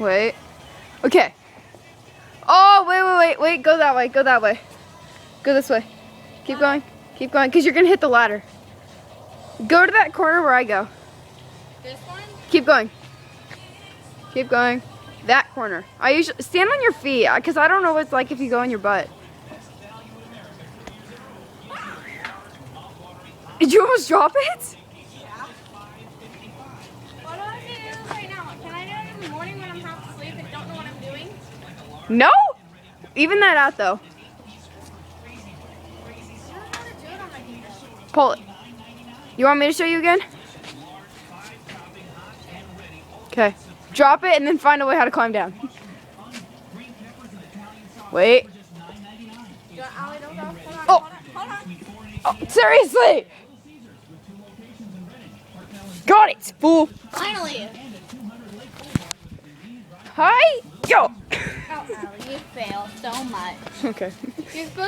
Wait. Okay. Oh, wait. Go that way. Go that way. Go this way. Keep going. Keep going, because you're going to hit the ladder. Go to that corner where I go. This one? Keep going. Keep going. That corner. I usually stand on your feet, because I don't know what it's like if you go on your butt. Did you almost drop it? Yeah. What do I do right now? Can I do it in the morning when I'm half asleep and don't know what I'm doing? No? Even that out, though. I don't know how to do it on my computer. Pull it. You want me to show you again? Okay. Drop it and then find a way how to climb down. Wait. Allie, don't go. Hold on. Oh. Hold on. Oh, seriously? Got it, fool. Finally. Hi. Yo. Oh, Allie, you fail so much. Okay. You're supposed to